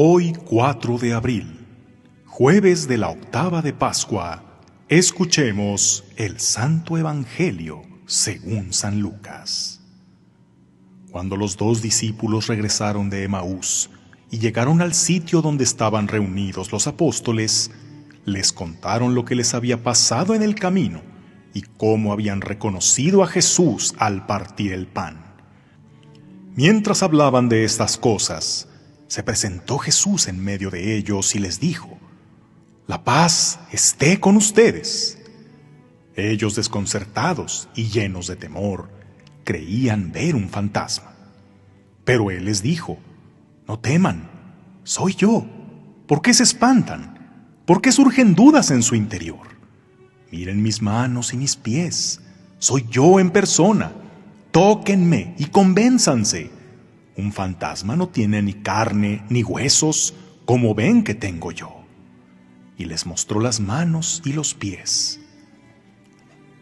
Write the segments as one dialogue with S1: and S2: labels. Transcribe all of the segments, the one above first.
S1: Hoy 4 de abril, jueves de la octava de Pascua, escuchemos el Santo Evangelio según San Lucas. Cuando los dos discípulos regresaron de Emaús y llegaron al sitio donde estaban reunidos los apóstoles, les contaron lo que les había pasado en el camino y cómo habían reconocido a Jesús al partir el pan. Mientras hablaban de estas cosas, se presentó Jesús en medio de ellos y les dijo: «La paz esté con ustedes». Ellos, desconcertados y llenos de temor, creían ver un fantasma. Pero él les dijo: «No teman, soy yo. ¿Por qué se espantan? ¿Por qué surgen dudas en su interior? Miren mis manos y mis pies. Soy yo en persona. Tóquenme y convénzanse. Un fantasma no tiene ni carne ni huesos, como ven que tengo yo». Y les mostró las manos y los pies.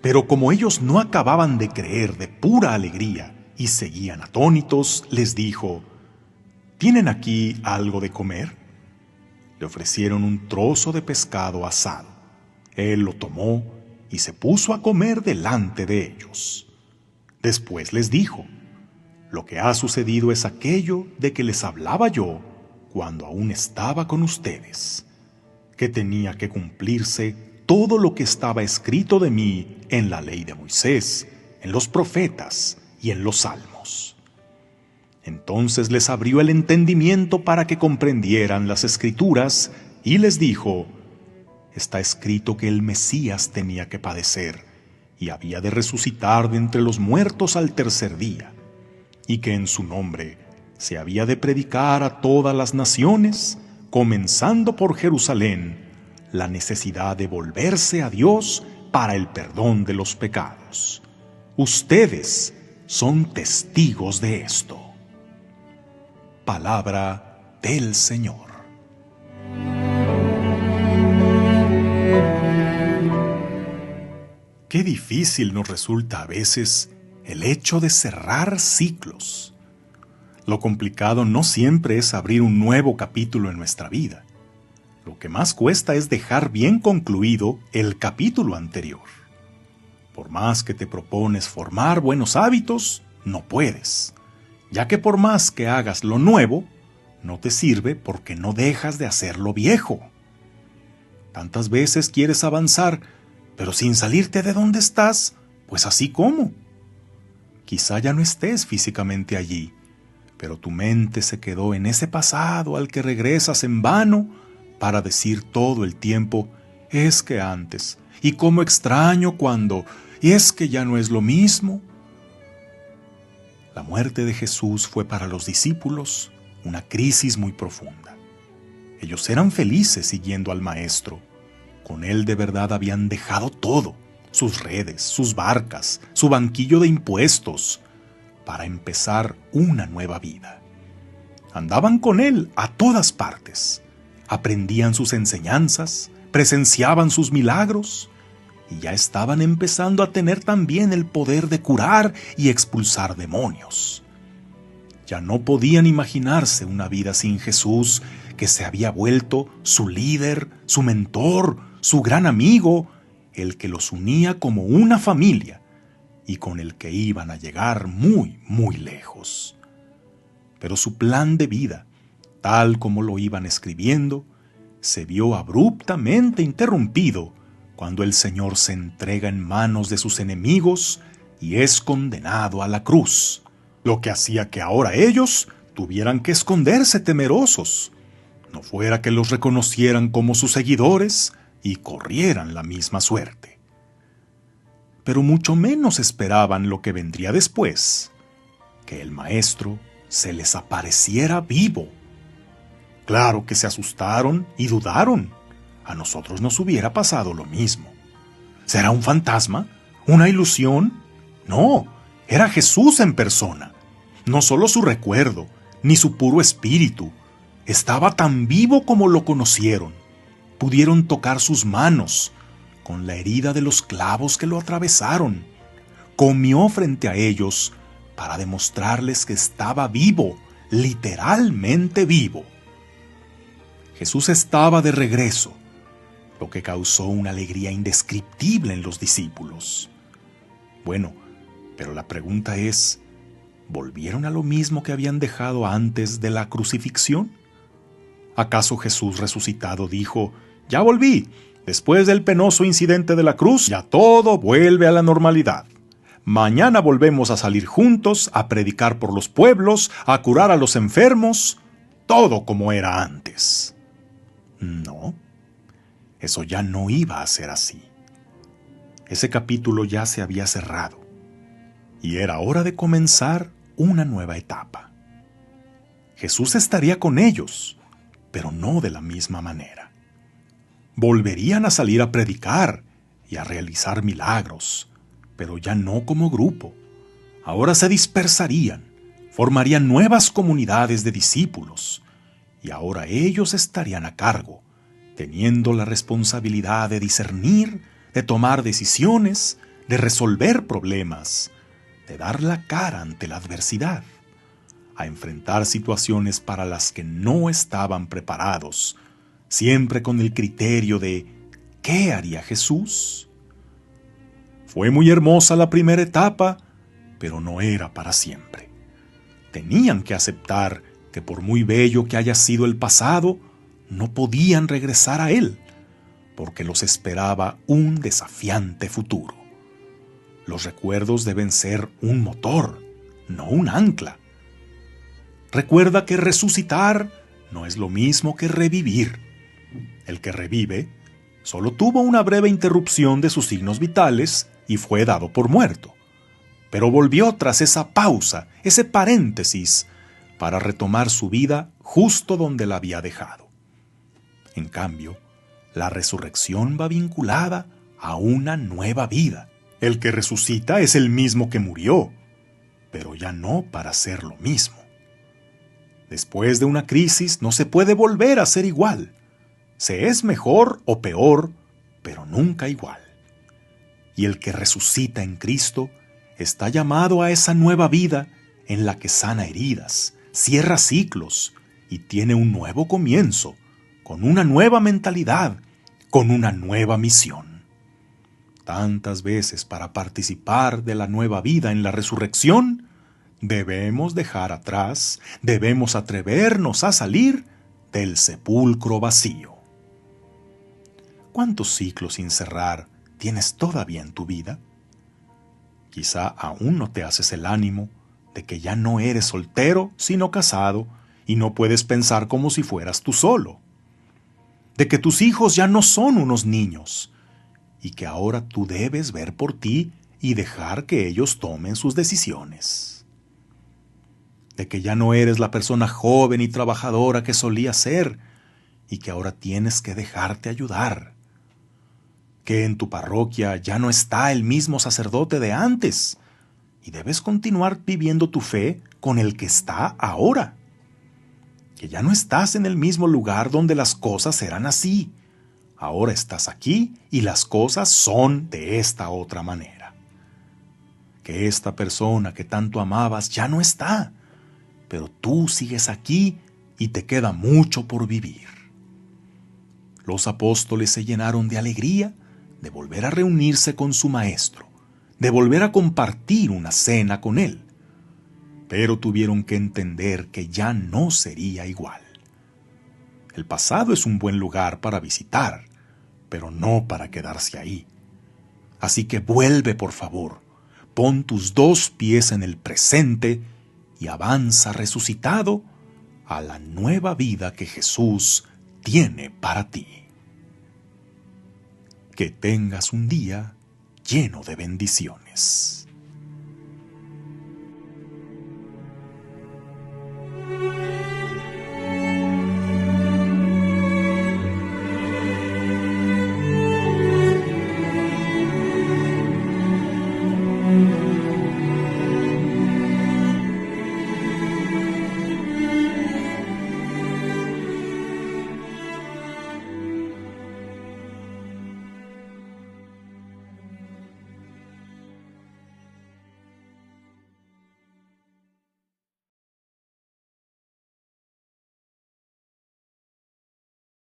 S1: Pero como ellos no acababan de creer de pura alegría y seguían atónitos, les dijo: «¿Tienen aquí algo de comer?». Le ofrecieron un trozo de pescado asado. Él lo tomó y se puso a comer delante de ellos. Después les dijo: «Lo que ha sucedido es aquello de que les hablaba yo cuando aún estaba con ustedes, que tenía que cumplirse todo lo que estaba escrito de mí en la ley de Moisés, en los profetas y en los salmos». Entonces les abrió el entendimiento para que comprendieran las Escrituras y les dijo: «Está escrito que el Mesías tenía que padecer y había de resucitar de entre los muertos al tercer día, y que en su nombre se había de predicar a todas las naciones, comenzando por Jerusalén, la necesidad de volverse a Dios para el perdón de los pecados. Ustedes son testigos de esto». Palabra del Señor. Qué difícil nos resulta a veces el hecho de cerrar ciclos. Lo complicado no siempre es abrir un nuevo capítulo en nuestra vida. Lo que más cuesta es dejar bien concluido el capítulo anterior. Por más que te propones formar buenos hábitos, no puedes, ya que por más que hagas lo nuevo, no te sirve porque no dejas de hacer lo viejo. Tantas veces quieres avanzar, pero sin salirte de donde estás, pues así como. Quizá ya no estés físicamente allí, pero tu mente se quedó en ese pasado al que regresas en vano para decir todo el tiempo: «Es que antes, y cómo extraño cuando, y es que ya no es lo mismo». La muerte de Jesús fue para los discípulos una crisis muy profunda. Ellos eran felices siguiendo al Maestro. Con él de verdad habían dejado todo: sus redes, sus barcas, su banquillo de impuestos, para empezar una nueva vida. Andaban con él a todas partes, aprendían sus enseñanzas, presenciaban sus milagros, y ya estaban empezando a tener también el poder de curar y expulsar demonios. Ya no podían imaginarse una vida sin Jesús, que se había vuelto su líder, su mentor, su gran amigo, el que los unía como una familia y con el que iban a llegar muy, muy lejos. Pero su plan de vida, tal como lo iban escribiendo, se vio abruptamente interrumpido cuando el Señor se entrega en manos de sus enemigos y es condenado a la cruz, lo que hacía que ahora ellos tuvieran que esconderse temerosos, no fuera que los reconocieran como sus seguidores y corrieran la misma suerte. Pero mucho menos esperaban lo que vendría después: que el Maestro se les apareciera vivo. Claro que se asustaron y dudaron. A nosotros nos hubiera pasado lo mismo. ¿Será un fantasma? ¿Una ilusión? No, era Jesús en persona. No solo su recuerdo, ni su puro espíritu. Estaba tan vivo como lo conocieron. Pudieron tocar sus manos, con la herida de los clavos que lo atravesaron. Comió frente a ellos para demostrarles que estaba vivo, literalmente vivo. Jesús estaba de regreso, lo que causó una alegría indescriptible en los discípulos. Bueno, pero la pregunta es, ¿volvieron a lo mismo que habían dejado antes de la crucifixión? ¿Acaso Jesús resucitado dijo, ya volví, después del penoso incidente de la cruz, ya todo vuelve a la normalidad? Mañana volvemos a salir juntos, a predicar por los pueblos, a curar a los enfermos, todo como era antes. No, eso ya no iba a ser así. Ese capítulo ya se había cerrado y era hora de comenzar una nueva etapa. Jesús estaría con ellos, pero no de la misma manera. Volverían a salir a predicar y a realizar milagros, pero ya no como grupo. Ahora se dispersarían, formarían nuevas comunidades de discípulos, y ahora ellos estarían a cargo, teniendo la responsabilidad de discernir, de tomar decisiones, de resolver problemas, de dar la cara ante la adversidad, a enfrentar situaciones para las que no estaban preparados, siempre con el criterio de ¿qué haría Jesús? Fue muy hermosa la primera etapa, pero no era para siempre. Tenían que aceptar que por muy bello que haya sido el pasado, no podían regresar a él, porque los esperaba un desafiante futuro. Los recuerdos deben ser un motor, no un ancla. Recuerda que resucitar no es lo mismo que revivir. El que revive solo tuvo una breve interrupción de sus signos vitales y fue dado por muerto, pero volvió tras esa pausa, ese paréntesis, para retomar su vida justo donde la había dejado. En cambio, la resurrección va vinculada a una nueva vida. El que resucita es el mismo que murió, pero ya no para ser lo mismo. Después de una crisis no se puede volver a ser igual. Se es mejor o peor, pero nunca igual. Y el que resucita en Cristo está llamado a esa nueva vida en la que sana heridas, cierra ciclos y tiene un nuevo comienzo, con una nueva mentalidad, con una nueva misión. Tantas veces para participar de la nueva vida en la resurrección, debemos dejar atrás, debemos atrevernos a salir del sepulcro vacío. ¿Cuántos ciclos sin cerrar tienes todavía en tu vida? Quizá aún no te haces el ánimo de que ya no eres soltero, sino casado, y no puedes pensar como si fueras tú solo. De que tus hijos ya no son unos niños, y que ahora tú debes ver por ti y dejar que ellos tomen sus decisiones. De que ya no eres la persona joven y trabajadora que solías ser, y que ahora tienes que dejarte ayudar. Que en tu parroquia ya no está el mismo sacerdote de antes, y debes continuar viviendo tu fe con el que está ahora. Que ya no estás en el mismo lugar donde las cosas eran así. Ahora estás aquí y las cosas son de esta otra manera. Que esta persona que tanto amabas ya no está, pero tú sigues aquí y te queda mucho por vivir. Los apóstoles se llenaron de alegría de volver a reunirse con su maestro, de volver a compartir una cena con él. Pero tuvieron que entender que ya no sería igual. El pasado es un buen lugar para visitar, pero no para quedarse ahí. Así que vuelve, por favor, pon tus 2 pies en el presente y avanza resucitado a la nueva vida que Jesús tiene para ti. Que tengas un día lleno de bendiciones.